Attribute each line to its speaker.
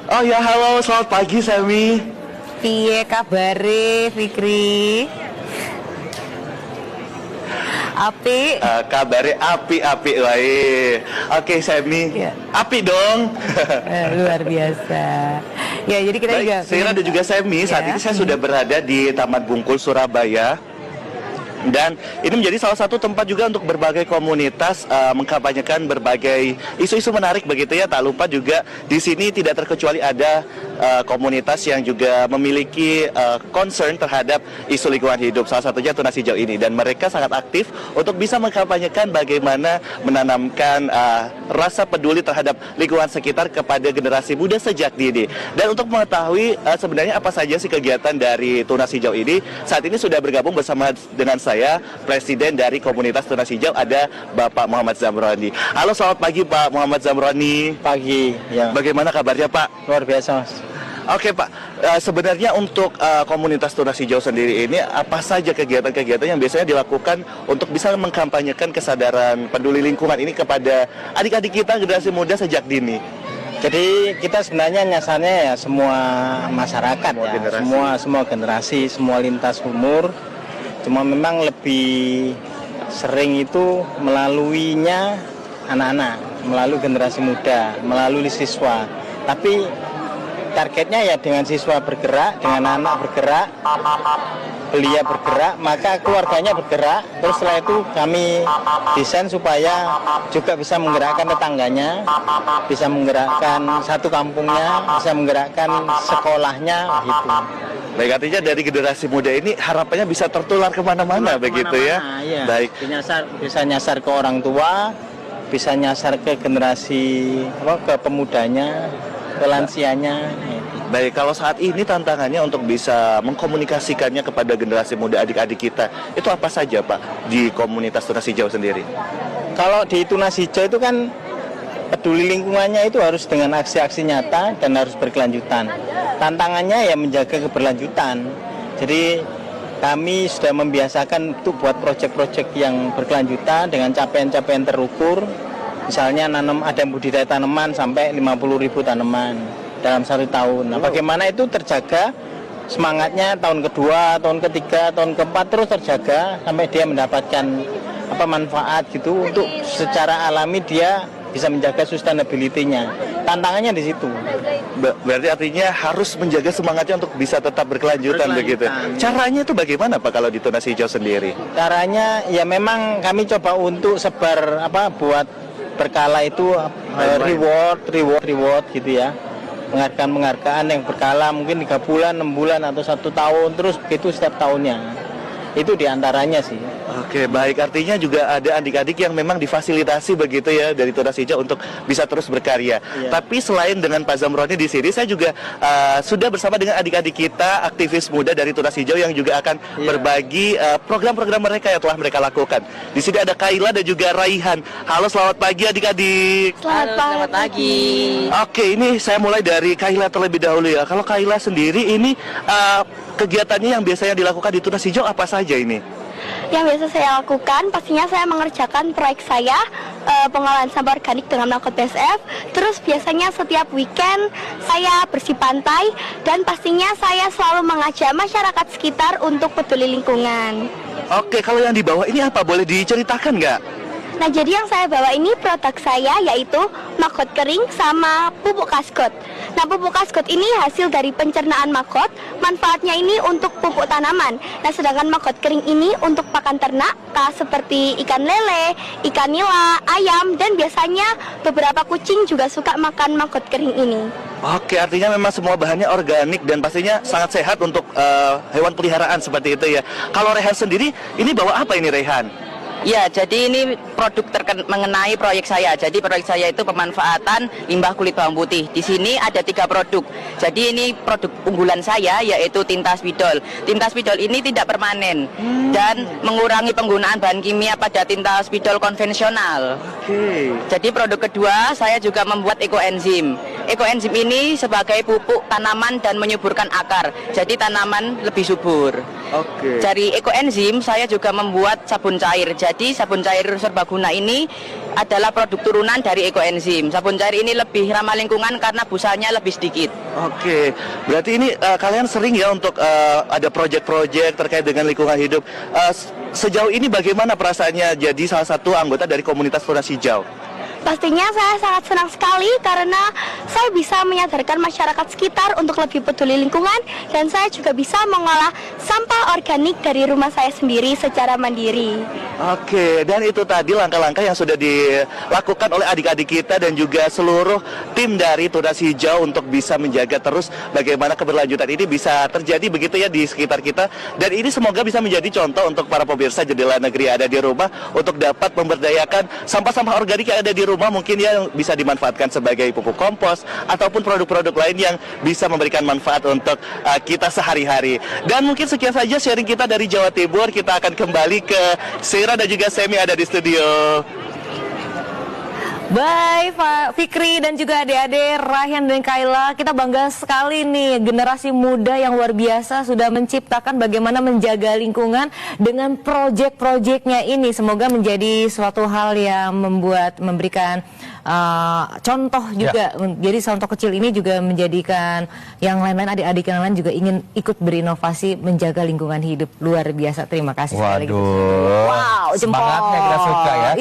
Speaker 1: Oh ya, halo, selamat pagi Semi.
Speaker 2: Piye kabare Fikri? Api.
Speaker 1: Kabare api-api wae. Oke Semi,
Speaker 2: Ya.
Speaker 1: api dong.
Speaker 2: Luar biasa. Ya, jadi kita
Speaker 1: Baik,
Speaker 2: juga
Speaker 1: Sira dan juga Semi, saat
Speaker 2: Ya.
Speaker 1: ini saya sudah berada di Taman Bungkul, Surabaya. Dan ini menjadi salah satu tempat juga untuk berbagai komunitas mengkampanyekan berbagai isu-isu menarik begitu ya. Tak lupa juga di sini tidak terkecuali ada komunitas yang juga memiliki concern terhadap isu lingkungan hidup. Salah satunya Tunas Hijau ini, dan mereka sangat aktif untuk bisa mengkampanyekan bagaimana menanamkan rasa peduli terhadap lingkungan sekitar kepada generasi muda sejak dini. Dan untuk mengetahui sebenarnya apa saja sih kegiatan dari Tunas Hijau ini, saat ini sudah bergabung bersama dengan saya, Presiden dari komunitas Tunas Hijau, ada Bapak Muhammad Zamroni. Halo, selamat pagi Pak Muhammad Zamroni.
Speaker 3: Pagi, ya.
Speaker 1: Bagaimana kabarnya Pak?
Speaker 3: Luar biasa, Mas.
Speaker 1: Oke Pak, sebenarnya untuk komunitas Tunas Hijau sendiri ini apa saja kegiatan-kegiatan yang biasanya dilakukan untuk bisa mengkampanyekan kesadaran peduli lingkungan ini kepada adik-adik kita generasi muda sejak dini?
Speaker 3: Jadi kita sebenarnya nyasarnya ya semua masyarakat,
Speaker 1: Semua
Speaker 3: ya,
Speaker 1: generasi.
Speaker 3: semua generasi, semua lintas umur. Cuma memang lebih sering itu melaluinya anak-anak, melalui generasi muda, melalui siswa. Tapi targetnya ya dengan siswa bergerak, dengan anak bergerak, belia bergerak, maka keluarganya bergerak. Terus setelah itu kami desain supaya juga bisa menggerakkan tetangganya, bisa menggerakkan satu kampungnya, bisa menggerakkan sekolahnya gitu.
Speaker 1: Baik, artinya dari generasi muda ini harapannya bisa tertular kemana-mana begitu ya?
Speaker 3: Iya.
Speaker 1: Baik.
Speaker 3: Bisa nyasar ke orang tua, bisa nyasar ke generasi ke pemudanya, ke lansianya.
Speaker 1: Baik, kalau saat ini tantangannya untuk bisa mengkomunikasikannya kepada generasi muda adik-adik kita, itu apa saja Pak di komunitas Tunas Hijau sendiri?
Speaker 3: Kalau di Tunas Hijau itu kan peduli lingkungannya itu harus dengan aksi-aksi nyata dan harus berkelanjutan. Tantangannya ya menjaga keberlanjutan. Jadi kami sudah membiasakan untuk buat proyek-proyek yang berkelanjutan dengan capaian-capaian terukur. Misalnya ada budidaya tanaman sampai 50.000 tanaman dalam 1 tahun. Nah, bagaimana itu terjaga semangatnya tahun kedua, tahun ketiga, tahun keempat terus terjaga sampai dia mendapatkan manfaat gitu, untuk secara alami dia bisa menjaga sustainability-nya. Tantangannya di situ.
Speaker 1: Berarti artinya harus menjaga semangatnya untuk bisa tetap berkelanjutan begitu. Caranya itu bagaimana Pak kalau di Tunas Hijau sendiri?
Speaker 3: Caranya ya memang kami coba untuk sebar buat berkala itu reward gitu ya. Penghargaan yang berkala mungkin 3 bulan, 6 bulan atau 1 tahun, terus begitu setiap tahunnya. Itu diantaranya sih.
Speaker 1: Oke, baik, artinya juga ada adik-adik yang memang difasilitasi begitu ya dari Tunas Hijau untuk bisa terus berkarya.
Speaker 3: Iya.
Speaker 1: Tapi selain dengan Pak Zamroni di sini, saya juga sudah bersama dengan adik-adik kita, aktivis muda dari Tunas Hijau yang juga akan berbagi program-program mereka yang telah mereka lakukan. Di sini ada Kaila dan juga Raihan. Halo, selamat pagi adik-adik.
Speaker 2: Selamat pagi.
Speaker 1: Oke, ini saya mulai dari Kaila terlebih dahulu ya. Kalau Kaila sendiri ini kegiatannya yang biasanya dilakukan di Tunas Hijau apa saja ini?
Speaker 4: Yang biasa saya lakukan, pastinya saya mengerjakan proyek saya, pengolahan sampah organik dengan knalpot BSF. Terus biasanya setiap weekend saya bersih pantai, dan pastinya saya selalu mengajak masyarakat sekitar untuk peduli lingkungan.
Speaker 1: Oke, kalau yang di bawah ini apa? Boleh diceritakan nggak?
Speaker 4: Nah, jadi yang saya bawa ini produk saya, yaitu maggot kering sama pupuk kaskot. Nah, pupuk kaskot ini hasil dari pencernaan maggot, manfaatnya ini untuk pupuk tanaman. Nah, sedangkan maggot kering ini untuk pakan ternak, seperti ikan lele, ikan nila, ayam, dan biasanya beberapa kucing juga suka makan maggot kering ini.
Speaker 1: Oke, artinya memang semua bahannya organik dan pastinya sangat sehat untuk hewan peliharaan seperti itu ya. Kalau Rehan sendiri, ini bawa apa ini Rehan?
Speaker 2: Ya, jadi ini produk mengenai proyek saya. Jadi proyek saya itu pemanfaatan limbah kulit bawang putih. Di sini ada 3 produk. Jadi ini produk unggulan saya, yaitu tinta spidol. Tinta spidol ini tidak permanen dan mengurangi penggunaan bahan kimia pada tinta spidol konvensional.
Speaker 1: Oke.
Speaker 2: Jadi produk kedua, saya juga membuat ekoenzim. Ekoenzim ini sebagai pupuk tanaman dan menyuburkan akar. Jadi tanaman lebih subur.
Speaker 1: Oke.
Speaker 2: Dari ekoenzim saya juga membuat sabun cair. Jadi sabun cair serbaguna ini adalah produk turunan dari ekoenzim. Sabun cair ini lebih ramah lingkungan karena busanya lebih sedikit.
Speaker 1: Oke, berarti ini kalian sering ya untuk ada proyek-proyek terkait dengan lingkungan hidup. Sejauh ini bagaimana perasaannya jadi salah satu anggota dari komunitas Tunas Hijau?
Speaker 4: Pastinya saya sangat senang sekali karena saya bisa menyadarkan masyarakat sekitar untuk lebih peduli lingkungan dan saya juga bisa mengolah sampah organik dari rumah saya sendiri secara mandiri.
Speaker 1: Oke, dan itu tadi langkah-langkah yang sudah dilakukan oleh adik-adik kita dan juga seluruh tim dari Tunas Hijau untuk bisa menjaga terus bagaimana keberlanjutan ini bisa terjadi begitu ya di sekitar kita. Dan ini semoga bisa menjadi contoh untuk para pemirsa Jendela Negeri yang ada di rumah untuk dapat memberdayakan sampah-sampah organik yang ada di rumah, mungkin ya yang bisa dimanfaatkan sebagai pupuk kompos ataupun produk-produk lain yang bisa memberikan manfaat untuk kita sehari-hari. Dan mungkin sekian saja sharing kita dari Jawa Timur. Kita akan kembali ke Sera dan juga Semi ada di studio.
Speaker 5: Baik, Pak Fikri dan juga adik-adik Rayhan dan Kayla, kita bangga sekali nih generasi muda yang luar biasa sudah menciptakan bagaimana menjaga lingkungan dengan proyek-proyeknya ini. Semoga menjadi suatu hal yang memberikan contoh juga. Jadi contoh kecil ini juga menjadikan yang lain-lain, adik-adik yang lain juga ingin ikut berinovasi menjaga lingkungan hidup. Luar biasa, terima kasih sekali lagi.
Speaker 6: Waduh,
Speaker 5: Wow, jempol.
Speaker 6: semangatnya kita suka ya.